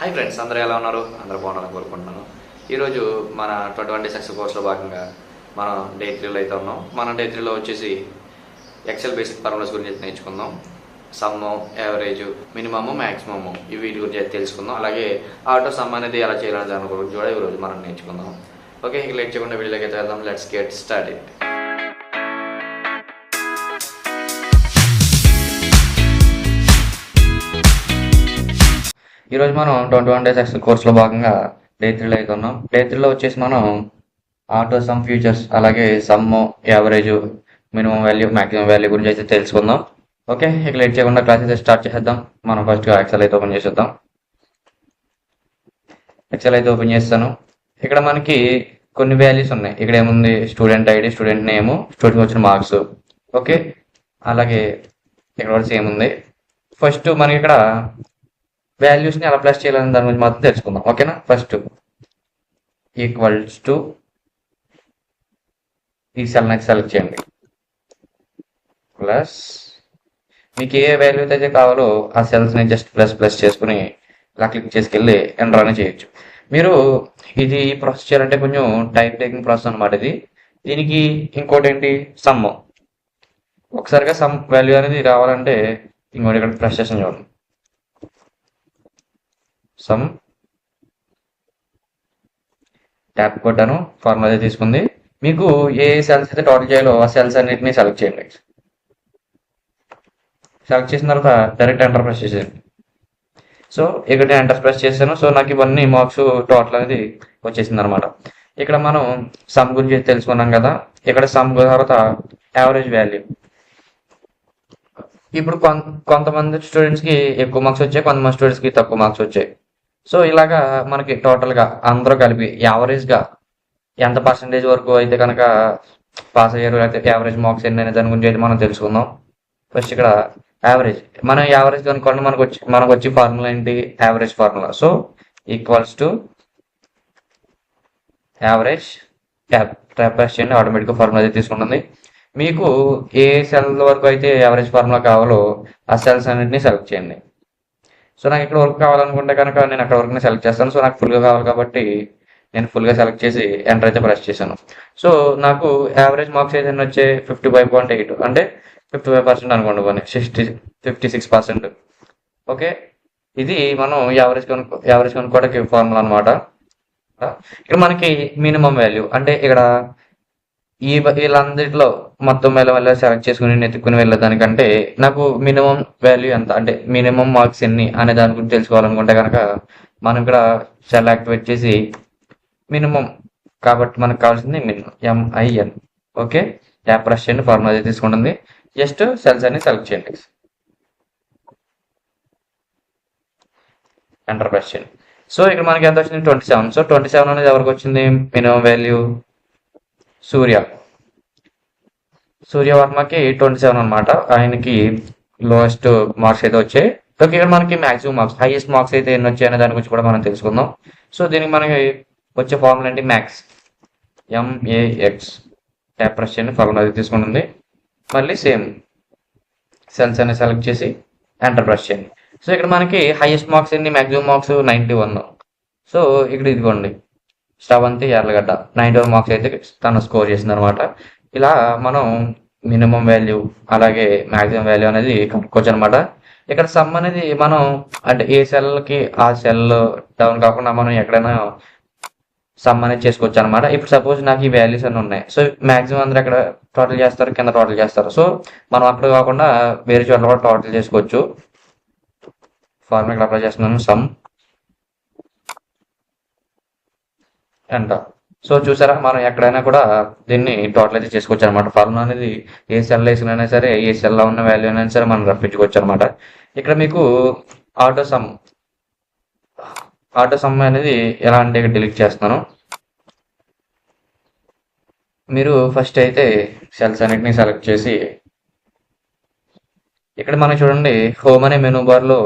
Hi friends, అందరూ ఎలా ఉన్నారు? అందరూ బాగున్నారని కోరుకుంటున్నాను. ఈరోజు మన 21 డేస్ ఎక్సెల్ కోర్స్లో భాగంగా మనం డే 3లో అయితే ఉన్నాం. మన డే 3లో వచ్చేసి ఎక్సెల్ బేసిక్ ఫార్ములాస్ గురించి అయితే నేర్చుకుందాం. సమ్, యావరేజ్, మినిమమ్, మ్యాక్సిమమ్ వీటి గురించి అయితే తెలుసుకుందాం. అలాగే ఆటో సమ్ అనేది ఎలా చేయాలని దాని గురించి కూడా ఈరోజు మనం నేర్చుకుందాం. ఓకే, ఇక లేట్ చేయకుండా వీడియోలోకి అయితే వెళ్దాం. Let's get started. ఈరోజు మనం 21 డేస్ ఎక్సెల్ కోర్సులో భాగంగా డే 3లో అయితే ఉన్నాం. డే 3లో వచ్చేసి మనం ఆటో సమ్, ఫ్యూచర్స్, అలాగే some, average, minimum value, maximum value గురించి అయితే తెలుసుకుందాం. ఓకే, ఇక లేట్ చేయకుండా క్లాస్ అయితే స్టార్ట్ చేసేద్దాం. మనం ఫస్ట్గా ఎక్సెల్ అయితే ఓపెన్ చేసేద్దాం. ఎక్సెల్ అయితే ఓపెన్ చేస్తాను. ఇక్కడ మనకి కొన్ని వాల్యూస్ ఉన్నాయి. ఇక్కడ ఏముంది? Student ID, student name, student వచ్చిన మార్క్స్. ఓకే, అలాగే ఇక్కడ కూడా సేమ్ ఉంది. ఫస్ట్ మనకి ఇక్కడ వాల్యూస్ని ఎలా ప్లస్ చేయాలని దాని గురించి మాత్రం తెలుసుకుందాం. ఓకేనా? ఫస్ట్ ఈక్వల్స్ టు ఈ సెల్ అయితే సెలెక్ట్ చేయండి. ప్లస్ మీకు ఏ వాల్యూ అయితే కావాలో ఆ సెల్స్ని జస్ట్ ప్లస్ చేసుకుని ఇలా క్లిక్ చేసుకెళ్ళి ఎంటర్ అనేది చేయొచ్చు. మీరు ఇది ప్రాసెస్ చేయాలంటే కొంచెం టైం టేకింగ్ ప్రాసెస్ అనమాట ఇది. దీనికి ఇంకోటి ఏంటి? సమ్. ఒకసారిగా సమ్ వాల్యూ అనేది రావాలంటే ఇంకోటి ఇక్కడ ప్లస్ చేసిన చూడండి. సమ్ ట్యాప్ కొట్టాను, ఫార్ములా అయితే తీసుకుంది. మీకు ఏ సెల్స్ అయితే టోటల్ చేయాలో ఆ సెల్స్ అన్నిటిని సెలెక్ట్ చేయండి. సెలెక్ట్ చేసిన తర్వాత డైరెక్ట్ ఎంటర్ ప్రెస్ చేసేయండి. సో ఇక్కడ ఎంటర్ ప్రెస్ చేశాను. సో నాకు ఇవన్నీ మార్క్స్ టోటల్ అనేది వచ్చేసింది అనమాట. ఇక్కడ మనం సమ్ గురించి తెలుసుకున్నాం కదా. ఇక్కడ సమ్ తర్వాత యావరేజ్ వాల్యూ. ఇప్పుడు కొంతమంది స్టూడెంట్స్కి ఎక్కువ మార్క్స్ వచ్చాయి, కొంతమంది స్టూడెంట్స్కి తక్కువ మార్క్స్ వచ్చాయి. సో ఇలాగా మనకి టోటల్గా అందరూ కలిపి యావరేజ్గా ఎంత పర్సంటేజ్ వరకు అయితే కనుక పాస్ అయ్యారు, లేకపోతే యావరేజ్ మార్క్స్ ఎన్ని అనే దాని గురించి అయితే మనం తెలుసుకుందాం. ఫస్ట్ ఇక్కడ యావరేజ్. మనం యావరేజ్ కనుక్కోండి. మనకు వచ్చి ఫార్ములా ఏంటి? Average formula. So equals to average. Tap press చేయండి, ఆటోమేటిక్గా ఫార్ములా అయితే తీసుకుంటుంది. మీకు ఏ సెల్ వరకు అయితే యావరేజ్ ఫార్ములా కావాలో ఆ సెల్స్ అన్నింటినీ సెలెక్ట్ చేయండి. సో నాకు ఇక్కడ వరకు కావాలనుకుంటే కనుక నేను అక్కడ వరకు సెలెక్ట్ చేస్తాను. సో నాకు ఫుల్గా కావాలి కాబట్టి నేను ఫుల్గా సెలెక్ట్ చేసి ఎంటర్ అయితే ప్రెస్ చేశాను. సో నాకు యావరేజ్ మార్క్స్ అయితే వచ్చే 55.8, అంటే 55% అనుకోండి, 56%. ఓకే, ఇది మనం యావరేజ్ కనుక్కోవడానికి ఫార్ములా అనమాట. ఇక్కడ మనకి మినిమం వాల్యూ అంటే ఇక్కడ వీళ్ళందరిలో మొత్తం మెల్ల సెలెక్ట్ చేసుకుని నెత్తుకుని వెళ్ళేదానికంటే నాకు మినిమం వాల్యూ ఎంత, అంటే మినిమం మార్క్స్ ఎన్ని అనే దాని గురించి తెలుసుకోవాలనుకుంటే కనుక మనం ఇక్కడ సెల్ యాక్టివేట్ చేసి మినిమం కాబట్టి మనకు కావాల్సింది minimum, MIN. Okay, tap press చేయండి, ఫార్ములా అయితే తీసుకుంటుంది. జస్ట్ సెల్స్ అన్ని సెలెక్ట్ చేయండి, ఎంటర్ ప్రెస్ చేయండి. సో ఇక్కడ మనకి ఎంత వచ్చింది? 27. సో 27 అనేది ఎవరికి వచ్చింది? మినిమం వాల్యూ సూర్యవర్మకి 27 అనమాట. ఆయనకి లోయెస్ట్ మార్క్స్ అయితే వచ్చాయి. ఓకే, ఇక్కడ మనకి మ్యాక్సిమం మార్క్స్, హైయెస్ట్ మార్క్స్ అయితే ఎన్ని వచ్చాయి అనే దాని గురించి కూడా మనం తెలుసుకుందాం. సో దీనికి మనకి వచ్చే ఫార్ములా ఏంటి? Max, MAX. ట్యాప్ ప్రెస్ చేయండి, ఫార్ములా అయితే తీసుకుంటుంది. మళ్ళీ సేమ్ సెల్స్ అనేది సెలెక్ట్ చేసి ఎంటర్ ప్రెస్ చేయండి. సో ఇక్కడ మనకి హైయెస్ట్ మార్క్స్ ఎన్ని? Maximum marks 91. సో ఇక్కడ ఇదిగోండి, శ్రవంతి యార్లగడ్డ 91 మార్క్స్ అయితే తను స్కోర్ చేసింది అనమాట. ఇలా మనం మినిమం వాల్యూ అలాగే మ్యాక్సిమం వాల్యూ అనేది కనుక్కోవచ్చు అనమాట. ఇక్కడ సమ్ అనేది మనం అంటే ఏ సెల్కి ఆ సెల్ డౌన్ కాకుండా మనం ఎక్కడైనా సమ్ అనేది చేసుకోవచ్చు అనమాట. ఇప్పుడు సపోజ్ నాకు ఈ వాల్యూస్ అన్నీ ఉన్నాయి. సో మ్యాక్సిమం అందరూ ఎక్కడ టోటల్ చేస్తారు? కింద టోటల్ చేస్తారు. సో మనం అక్కడ కాకుండా వేరే చోట్ల కూడా టోటల్ చేసుకోవచ్చు. ఫార్ములా ఇక్కడ అప్లై చేస్తున్నాను, సమ్ ఎంటర్. సో చూసారా, మనం ఎక్కడైనా కూడా దీన్ని టోటల్ అయితే చేసుకోవచ్చు అనమాట. ఫార్ములా అనేది ఏ సెల్ వేసినైనా సరే, ఏ సెల్లో ఉన్న వాల్యూ అయినా సరే మనం రప్పించుకోవచ్చు అనమాట. ఇక్కడ మీకు ఆటో సమ్ అనేది ఎలా అంటే ఇక్కడ డిలీట్ చేస్తున్నాను. మీరు ఫస్ట్ అయితే సెల్స్ అన్నిటిని సెలెక్ట్ చేసి ఇక్కడ మనకి చూడండి, హోమ్ అనే మెనూ బార్లో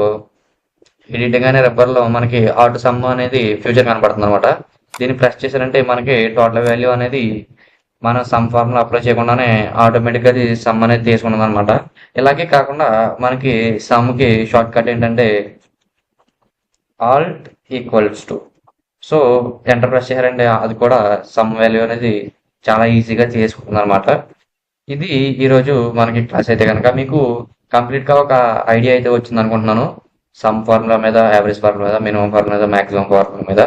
ఎడిటింగ్ అనే రబ్బర్లో మనకి ఆటో సమ్ అనేది ఫ్యూచర్ కనపడుతుంది అనమాట. దీన్ని ప్రెస్ చేశారంటే మనకి టోటల్ వాల్యూ అనేది మనం సమ్ ఫార్ములా అప్లై చేయకుండానే ఆటోమేటిక్గా అది సమ్ అనేది తీసుకున్నది అనమాట. ఇలాగే కాకుండా మనకి సమ్కి షార్ట్ కట్ ఏంటంటే Alt equals to. So enter press చేయాలంటే అది కూడా సమ్ వాల్యూ అనేది చాలా ఈజీగా చేసుకుంటుంది అనమాట. ఇది ఈరోజు మనకి క్లాస్ అయితే కనుక మీకు కంప్లీట్గా ఒక ఐడియా అయితే వచ్చింది అనుకుంటున్నాను. సమ్ ఫార్ములా మీద, యావరేజ్ ఫార్ములా మీద, మినిమం ఫార్ములా మీద, మాక్సిమం ఫార్ములా మీద.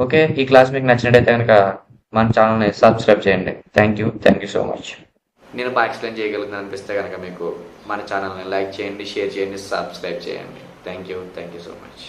ఓకే, ఈ క్లాస్ మీకు నచ్చినట్టయితే కనుక మన ఛానల్ని సబ్స్క్రైబ్ చేయండి. Thank you so much. నేను బాగా ఎక్స్ప్లెయిన్ చేయగలుగుతాను అనిపిస్తే కనుక మీకు మన ఛానల్ని లైక్ చేయండి, షేర్ చేయండి, సబ్స్క్రైబ్ చేయండి. Thank you so much.